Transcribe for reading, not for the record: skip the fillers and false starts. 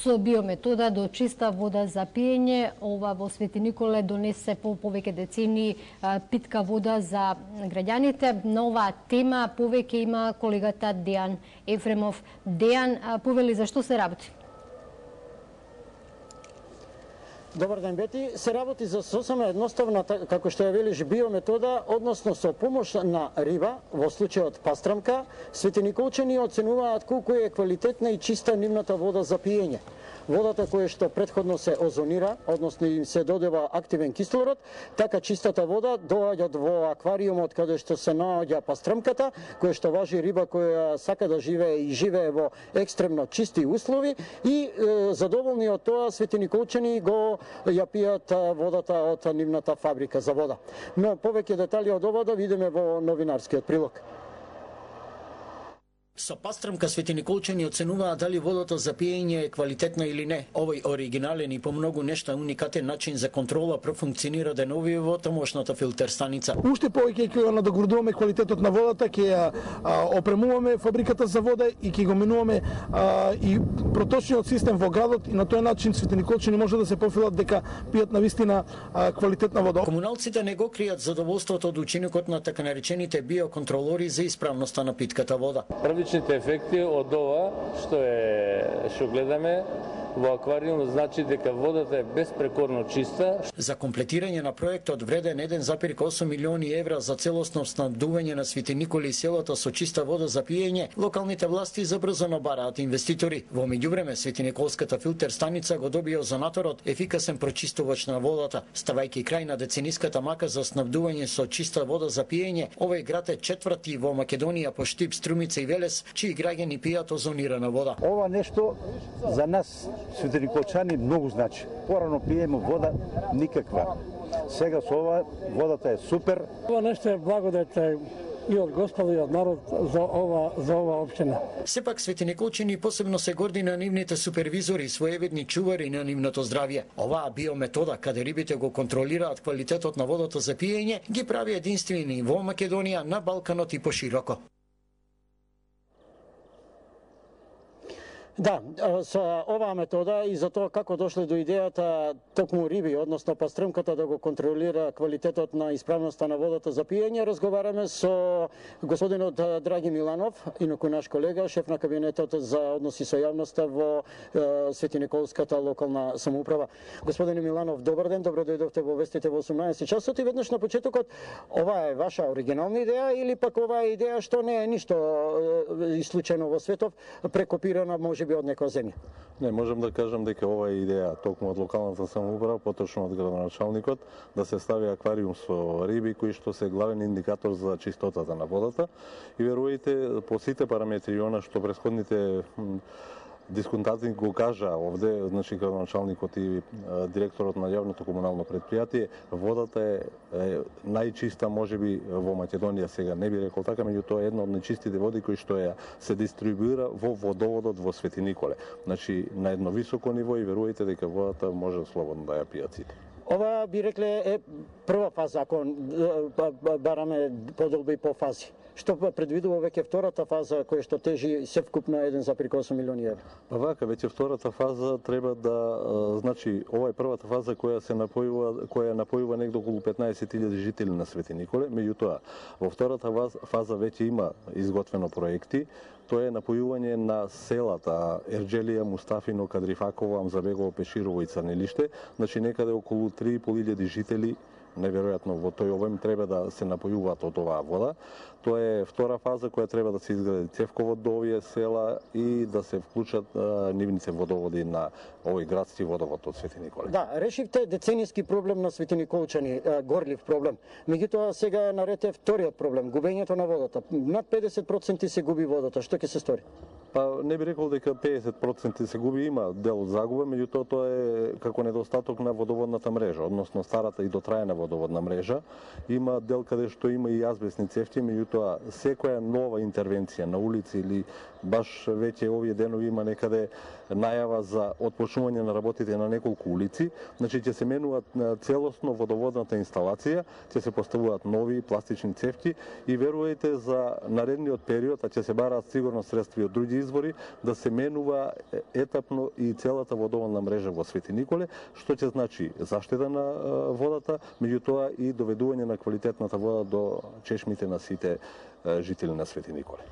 Со биометода до чиста вода за пиење, ова во Свети Николе донесе по повеќе децени питка вода за граѓаните. На оваа тема повеќе има колегата Дејан Ефремов. Дејан, повели за што се работи? Добар ден, Бети. Се работи за сосема едноставна, како што ја велиш, биометода, односно со помош на риба, во случајот пастрамка, светиниколчани оценуваат колку е квалитетна и чиста нивната вода за пиење. Водата која што претходно се озонира, односно им се додева активен кислород, така чистата вода доаѓа во аквариумот каде што се наоѓа пастрамката, која што важи риба која сака да живее и живее во екстремно чисти услови и задоволни од тоа светиниколчани го ја пијат водата од нивната фабрика за вода. Но повеќе детали од ова да видиме во новинарскиот прилог. Со пастрамка светиниколчани оценуваат дали водата за пиење е квалитетна или не. Овој оригинален и по многу нешта уникатен начин за контрола профункционира денови во тамошната филтер станица. Уште повеќе ќе го надоградуваме квалитетот на водата, ќе ја опремуваме фабриката за вода и ќе го менуваме и проточниот систем во градот и на тој начин светиниколчани може да се пофилат дека пијат навистина квалитетна вода. Комуналците не го кријат задоволството од учинокот на така наречените биоконтролори за исправноста на питката вода. Првичните ефекти од ова што гледаме во аквариум значи дека водата е беспрекорно чиста. За комплетирање на проектот вреден 1,8 милиони евра за целосно снабдување на Свети Николе и селото со чиста вода за пиење, локалните власти забрзано бараат инвеститори. Во меѓувреме Светиниколската филтер станица го добија занаторот ефикасен прочистувач на водата, ставајќи крај на децениската мака за снабдување со чиста вода за пиење. Овој град е четврти во Македонија по Штип, Струмица и Велес, чии граѓани пијат озонирана вода. Ова нешто за нас светиниколчани многу значи. Порано пиеме вода никаква. Сега со ова водата е супер. Ова нешто е благодат и од Господа и од народ за ова општина. Сепак светиниколчани посебно се горди на нивните супервизори, своевидни чувари на нивното здравје. Оваа биометода, каде рибите го контролираат квалитетот на водата за пиење, ги прави единствени во Македонија, на Балканот и пошироко. Да, со оваа метода и за тоа како дошле до идејата токму риби, односно пастрамката да го контролира квалитетот на исправноста на водата за пиење, разговараме со господинот Драги Миланов, инаку наш колега, шеф на кабинетот за односи со јавноста во Светиниколската локална самоуправа. Господине Миланов, добар ден, добро дојдовте во вестите во 18 часот и веднаш на почетокот, ова е ваша оригинална идеја или пак ова е идеја што не е ништо случајно во светов, прекопирана може од некоја земја? Не, можам да кажам дека ова е идеја токму од локалната самоуправа, поточно од градоначалникот, да се стави аквариум со риби кои што се главен индикатор за чистотата на водата и верувајте по сите параметри она што претходните дискутанти го кажа овде, значи градоначалникот и директорот на јавното комунално предпријатие, водата е најчиста можеби во Македонија сега, не би рекол така, меѓутоа е една од најчистите води кои што се дистрибуира во водоводот во Свети Николе. Значи на едно високо ниво и верувајте дека водата може слободно да ја пијат сите. Ова би рекле е прва фаза, ако бараме поделби по фази. Што предвидува веќе втората фаза која што тежи севкупно 1,8 милиони евра? Вака, веќе втората фаза треба да, значи, ова е првата фаза која напојува негде околу 15.000 жители на Свети Николе, меѓутоа во втората фаза веќе има изготвено проекти. Тоа е напојување на селата Ерџелија, Мустафино, Кадрифаково, Амзабегово, Пеширово и Црнилиште, значи некаде околу 3.500 жители. Неверојатно во тој обем треба да се напојуваат од оваа вода. Тоа е втора фаза која треба да се изгради цевковод до овие села и да се вклучат нивните водоводи на овој градски водовод од Свети Николе. Да, решивте децениски проблем на светиниколчани, горлив проблем. Меѓутоа сега наред е вториот проблем, губењето на водата. Над 50% се губи водата. Што ќе се стори? Па не би рекол дека 50% се губи, има дел од загуба, меѓутоа тоа е како недостаток на водоводната мрежа, односно старата и дотраена водоводна мрежа. Има дел каде што има и азбестни цевти, меѓутоа секоја нова интервенција на улици или баш веќе овие денови има некаде најава за отпочнување на работите на неколку улици, значи ќе се менуваат целосно водоводната инсталација, ќе се поставуваат нови пластични цевти и верувајте за наредниот период, а ќе се бараат сигурно средства од други извори, да се менува етапно и целата водоводна мрежа во Свети Николе, што ќе значи заштита на водата, меѓутоа и доведување на квалитетната вода до чешмите на сите жители на Свети Николе.